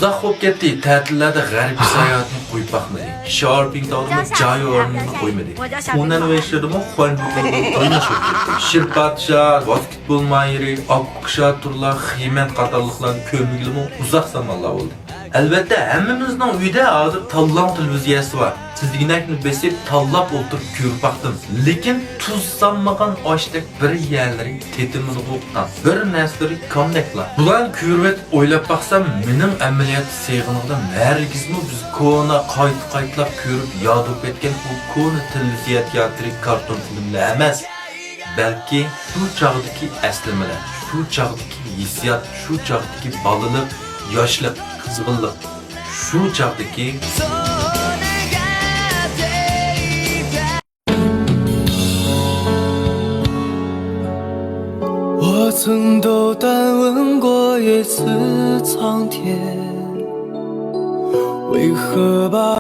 Uzaq bo'lib ketdi. Ta'tillarda g'arbiy sayohatni qo'yib baxmadi. Shoppingda odamlar joy o'rnini qo'ymadi. Unan ve işlerimi Huanju'da oynaşıp ketdi. Şirpatşa, basketbol mayri, oqsha turlar, xiymat qatorliqlar ko'migilimi uzoq zamonlar bo'ldi. Albatta, hammamizning uyida hozir tallam televiziyasi bor. Sizligini besib tallab o'tirib ko'rib baqdim. Lekin tuzlanmagan oshdak bir yerlari tetimini qo'qqan. Bir narsari kondaklar. Bular ko'rib o'ylab baqsam, mening amaliyot seg'inimda nargizmi biz kona qaytlab ko'rib yodib ketgan bu kona televiziya teatri karton filmlar emas. Belki şu çağdaki eslemeler, şu çağdaki hissiyat, şu çağdaki balılık, yaşlık, kızgınlık, şu çağdaki我曾斗胆问过一次苍天，为何把